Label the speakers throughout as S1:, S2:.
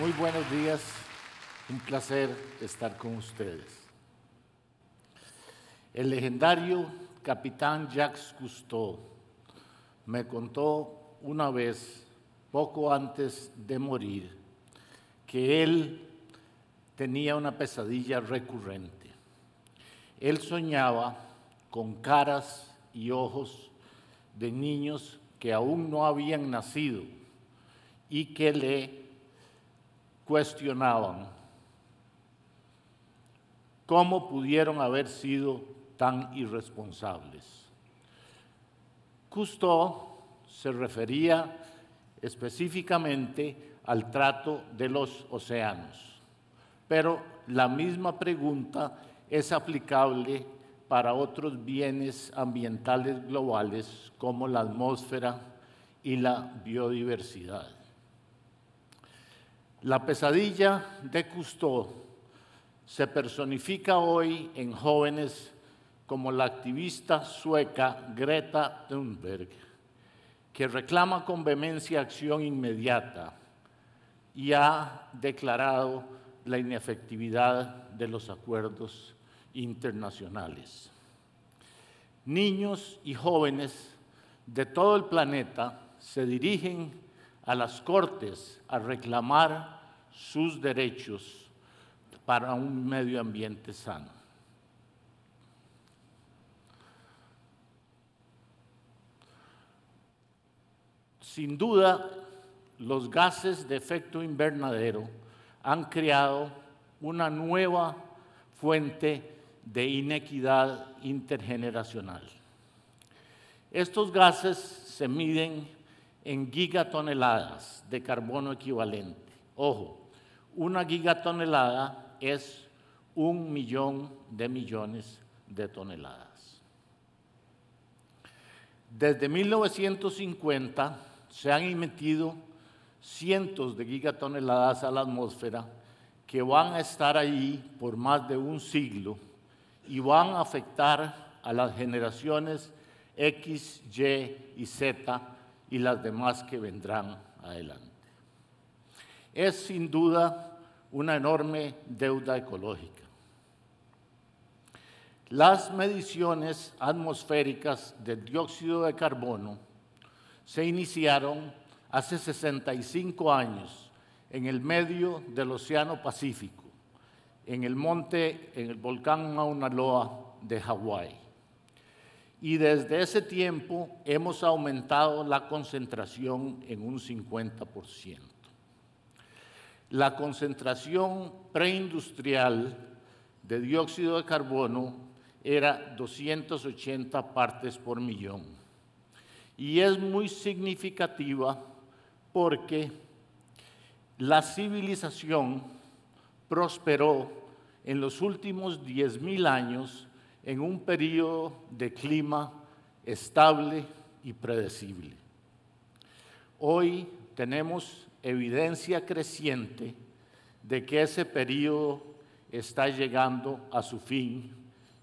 S1: Muy buenos días, un placer estar con ustedes. El legendario capitán Jacques Cousteau me contó una vez, poco antes de morir, que él tenía una pesadilla recurrente. Él soñaba con caras y ojos de niños que aún no habían nacido y que le cuestionaban cómo pudieron haber sido tan irresponsables. Cousteau se refería específicamente al trato de los océanos, pero la misma pregunta es aplicable para otros bienes ambientales globales como la atmósfera y la biodiversidad. La pesadilla de Cousteau se personifica hoy en jóvenes como la activista sueca Greta Thunberg, que reclama con vehemencia acción inmediata y ha declarado la inefectividad de los acuerdos internacionales. Niños y jóvenes de todo el planeta se dirigen a las cortes a reclamar sus derechos para un medio ambiente sano. Sin duda, los gases de efecto invernadero han creado una nueva fuente de inequidad intergeneracional. Estos gases se miden en gigatoneladas de carbono equivalente. Ojo, una gigatonelada es 1 millón de millones de toneladas. Desde 1950 se han emitido cientos de gigatoneladas a la atmósfera que van a estar ahí por más de un siglo y van a afectar a las generaciones X, Y y Z y las demás que vendrán adelante. Es sin duda una enorme deuda ecológica. Las mediciones atmosféricas del dióxido de carbono se iniciaron hace 65 años en el medio del Océano Pacífico, en el volcán Mauna Loa de Hawái. Y desde ese tiempo hemos aumentado la concentración en un 50%. La concentración preindustrial de dióxido de carbono era 280 partes por millón. Y es muy significativa porque la civilización prosperó en los últimos 10.000 años en un periodo de clima estable y predecible. Hoy tenemos evidencia creciente de que ese periodo está llegando a su fin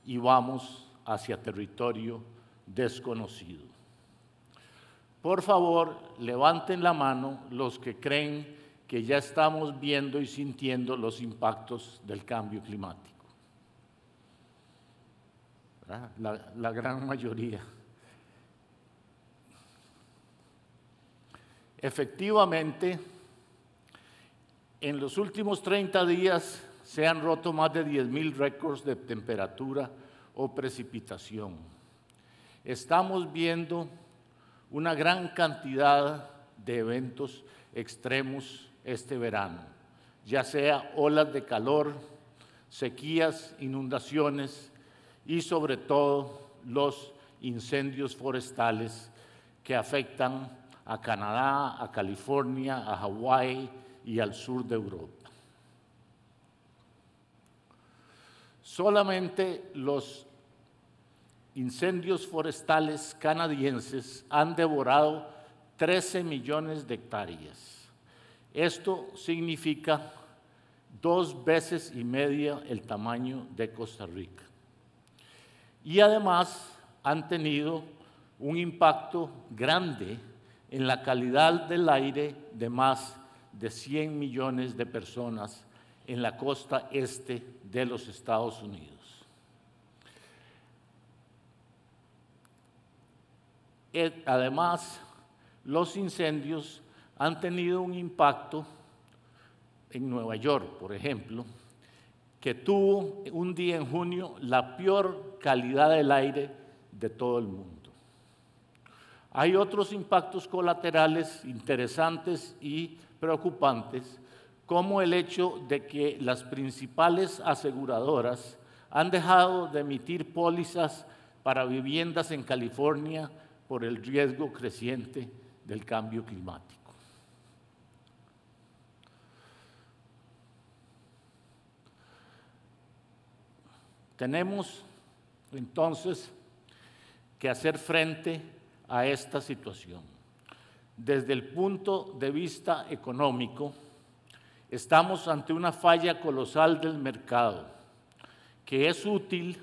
S1: y vamos hacia territorio desconocido. Por favor, levanten la mano los que creen que ya estamos viendo y sintiendo los impactos del cambio climático. La gran mayoría. Efectivamente, en los últimos 30 días se han roto más de 10.000 récords de temperatura o precipitación. Estamos viendo una gran cantidad de eventos extremos este verano, ya sea olas de calor, sequías, inundaciones y sobre todo los incendios forestales que afectan a Canadá, a California, a Hawái y al sur de Europa. Solamente los incendios forestales canadienses han devorado 13 millones de hectáreas. Esto significa 2,5 veces el tamaño de Costa Rica. Y además han tenido un impacto grande en la calidad del aire de más de 100 millones de personas en la costa este de los Estados Unidos. Además, los incendios han tenido un impacto en Nueva York, por ejemplo, que tuvo un día en junio la peor calidad del aire de todo el mundo. Hay otros impactos colaterales interesantes y preocupantes, como el hecho de que las principales aseguradoras han dejado de emitir pólizas para viviendas en California por el riesgo creciente del cambio climático. Tenemos entonces que hacer frente a esta situación. Desde el punto de vista económico, estamos ante una falla colosal del mercado, que es útil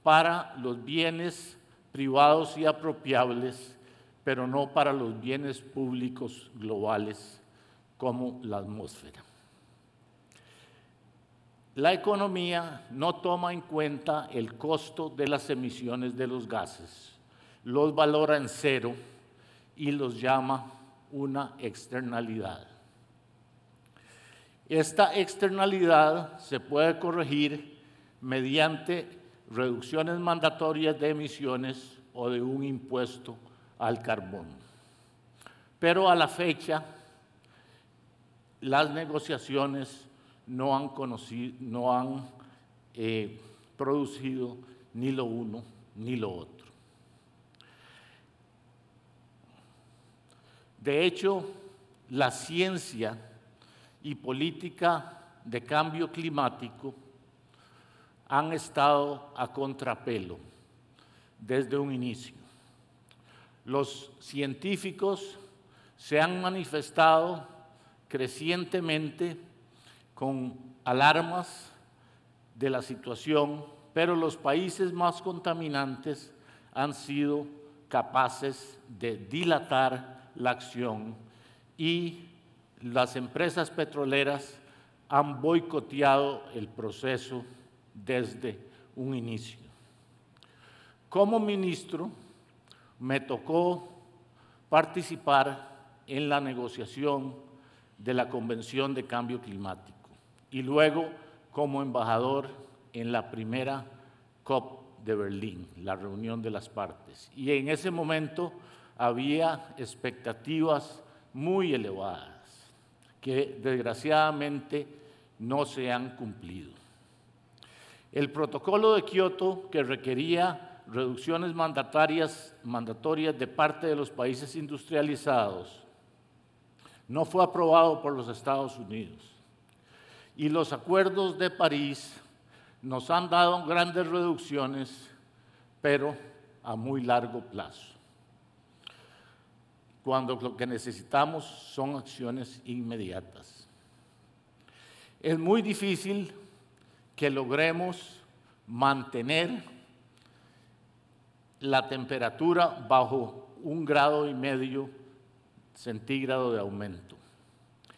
S1: para los bienes privados y apropiables, pero no para los bienes públicos globales como la atmósfera. La economía no toma en cuenta el costo de las emisiones de los gases, los valora en cero y los llama una externalidad. Esta externalidad se puede corregir mediante reducciones mandatorias de emisiones o de un impuesto al carbón. Pero a la fecha, las negociaciones no han producido ni lo uno ni lo otro. De hecho, la ciencia y política de cambio climático han estado a contrapelo desde un inicio. Los científicos se han manifestado crecientemente con alarmas de la situación, pero los países más contaminantes han sido capaces de dilatar la acción y las empresas petroleras han boicoteado el proceso desde un inicio. Como ministro, me tocó participar en la negociación de la Convención de Cambio Climático y luego como embajador en la primera COP de Berlín, la reunión de las partes. Y en ese momento había expectativas muy elevadas que desgraciadamente no se han cumplido. El protocolo de Kioto, que requería reducciones mandatorias de parte de los países industrializados, no fue aprobado por los Estados Unidos. Y los acuerdos de París nos han dado grandes reducciones, pero a muy largo plazo, cuando lo que necesitamos son acciones inmediatas. Es muy difícil que logremos mantener la temperatura bajo 1,5 grados centígrado de aumento.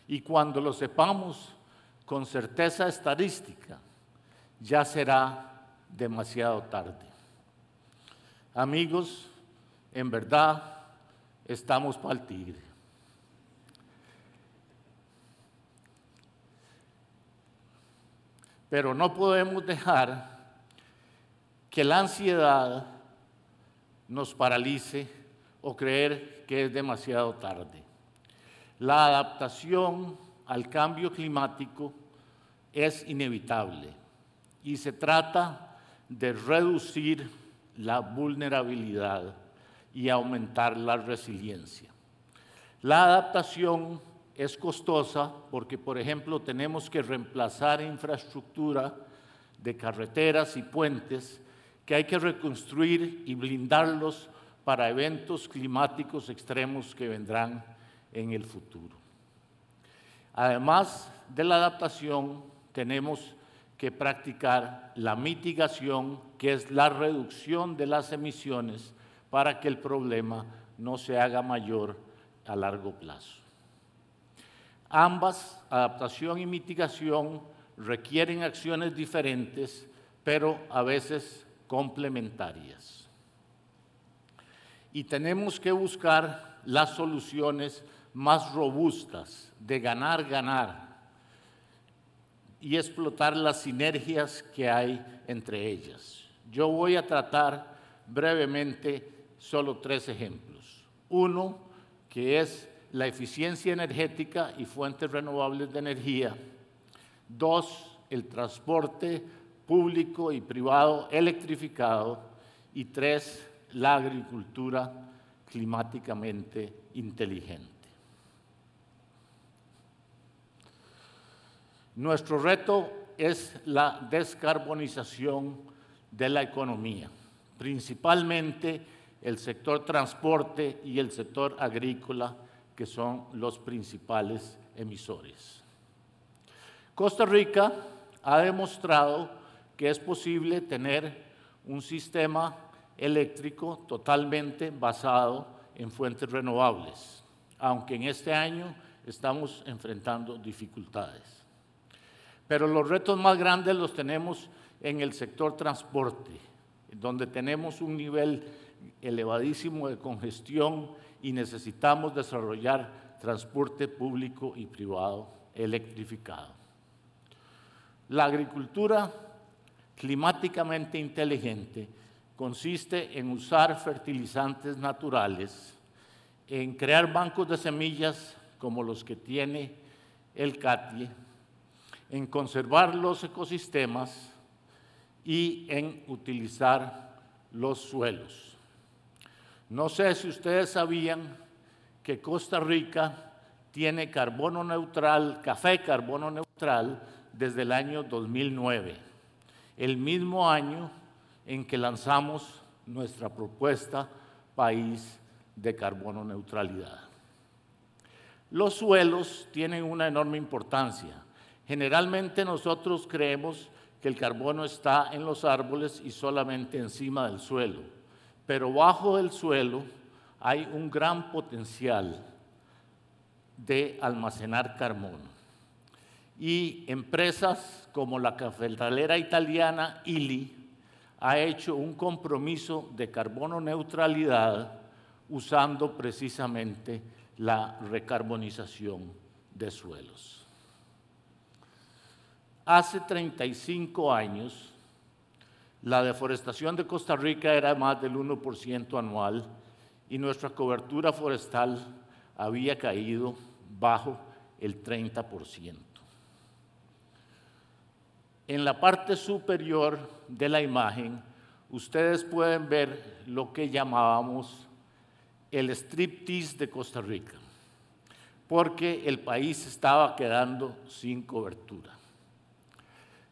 S1: Y cuando lo sepamos con certeza estadística, ya será demasiado tarde. Amigos, en verdad estamos para el tigre. Pero no podemos dejar que la ansiedad nos paralice o creer que es demasiado tarde. La adaptación al cambio climático es inevitable y se trata de reducir la vulnerabilidad y aumentar la resiliencia. La adaptación es costosa porque, por ejemplo, tenemos que reemplazar infraestructura de carreteras y puentes que hay que reconstruir y blindarlos para eventos climáticos extremos que vendrán en el futuro. Además de la adaptación, tenemos que practicar la mitigación, que es la reducción de las emisiones para que el problema no se haga mayor a largo plazo. Ambas, adaptación y mitigación, requieren acciones diferentes, pero a veces complementarias. Y tenemos que buscar las soluciones más robustas de ganar y explotar las sinergias que hay entre ellas. Yo voy a tratar brevemente solo 3 ejemplos. Uno, que es la eficiencia energética y fuentes renovables de energía. 2, el transporte público y privado electrificado. Y 3, la agricultura climáticamente inteligente. Nuestro reto es la descarbonización de la economía, principalmente el sector transporte y el sector agrícola, que son los principales emisores. Costa Rica ha demostrado que es posible tener un sistema eléctrico totalmente basado en fuentes renovables, aunque en este año estamos enfrentando dificultades. Pero los retos más grandes los tenemos en el sector transporte, donde tenemos un nivel elevadísimo de congestión y necesitamos desarrollar transporte público y privado electrificado. La agricultura climáticamente inteligente consiste en usar fertilizantes naturales, en crear bancos de semillas como los que tiene el CATIE, en conservar los ecosistemas y en utilizar los suelos. No sé si ustedes sabían que Costa Rica tiene carbono neutral, café carbono neutral, desde el año 2009, el mismo año en que lanzamos nuestra propuesta País de Carbono Neutralidad. Los suelos tienen una enorme importancia. Generalmente nosotros creemos que el carbono está en los árboles y solamente encima del suelo, pero bajo el suelo hay un gran potencial de almacenar carbono. Y empresas como la cafetalera italiana Illy ha hecho un compromiso de carbono neutralidad usando precisamente la recarbonización de suelos. Hace 35 años, la deforestación de Costa Rica era más del 1% anual y nuestra cobertura forestal había caído bajo el 30%. En la parte superior de la imagen, ustedes pueden ver lo que llamábamos el striptease de Costa Rica, porque el país estaba quedando sin cobertura.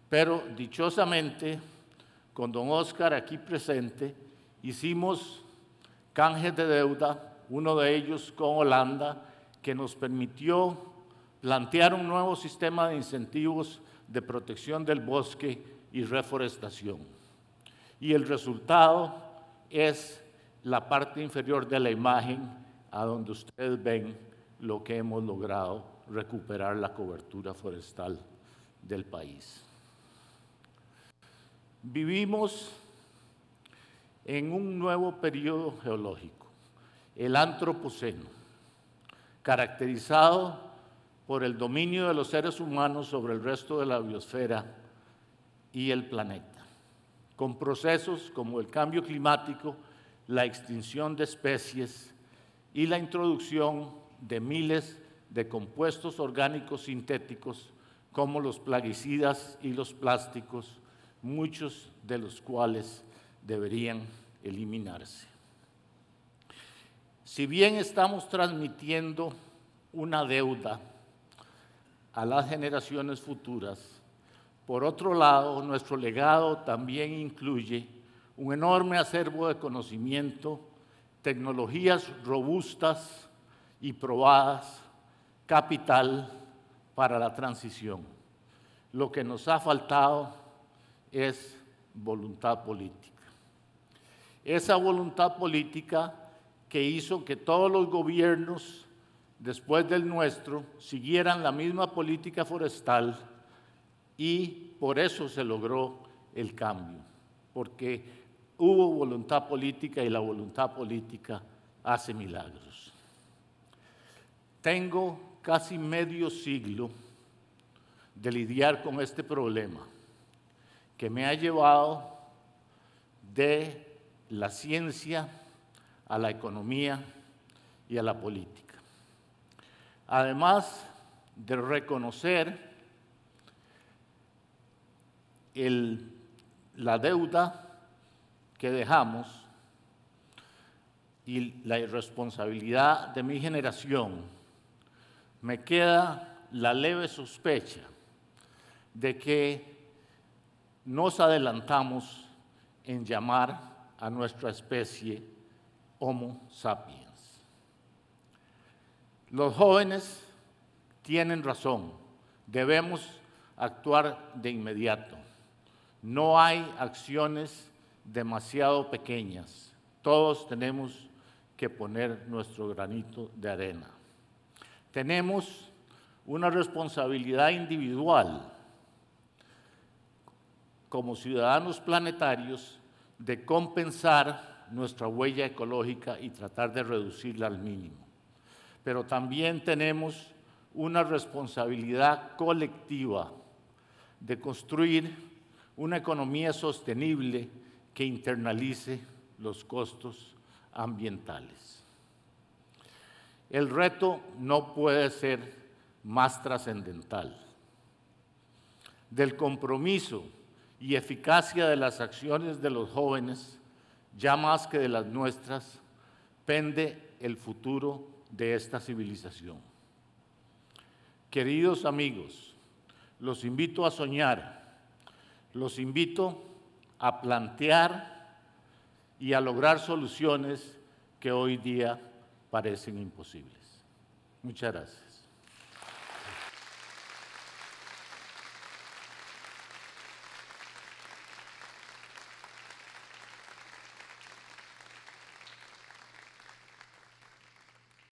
S1: Pero dichosamente, con don Oscar aquí presente, hicimos canjes de deuda, uno de ellos con Holanda, que nos permitió plantear un nuevo sistema de incentivos de protección del bosque y reforestación. Y el resultado es la parte inferior de la imagen, a donde ustedes ven lo que hemos logrado recuperar la cobertura forestal del país. Vivimos en un nuevo periodo geológico, el Antropoceno, caracterizado por el dominio de los seres humanos sobre el resto de la biosfera y el planeta, con procesos como el cambio climático, la extinción de especies y la introducción de miles de compuestos orgánicos sintéticos como los plaguicidas y los plásticos, muchos de los cuales deberían eliminarse. Si bien estamos transmitiendo una deuda a las generaciones futuras, por otro lado, nuestro legado también incluye un enorme acervo de conocimiento, tecnologías robustas y probadas, capital para la transición. Lo que nos ha faltado es voluntad política. Esa voluntad política que hizo que todos los gobiernos después del nuestro, siguieran la misma política forestal y por eso se logró el cambio, porque hubo voluntad política y la voluntad política hace milagros. Tengo casi medio siglo de lidiar con este problema que me ha llevado de la ciencia a la economía y a la política. Además de reconocer la deuda que dejamos y la irresponsabilidad de mi generación, me queda la leve sospecha de que nos adelantamos en llamar a nuestra especie Homo sapiens. Los jóvenes tienen razón, debemos actuar de inmediato. No hay acciones demasiado pequeñas, todos tenemos que poner nuestro granito de arena. Tenemos una responsabilidad individual como ciudadanos planetarios de compensar nuestra huella ecológica y tratar de reducirla al mínimo. Pero también tenemos una responsabilidad colectiva de construir una economía sostenible que internalice los costos ambientales. El reto no puede ser más trascendental. Del compromiso y eficacia de las acciones de los jóvenes, ya más que de las nuestras, pende el futuro de esta civilización. Queridos amigos, los invito a soñar, los invito a plantear y a lograr soluciones que hoy día parecen imposibles. Muchas gracias.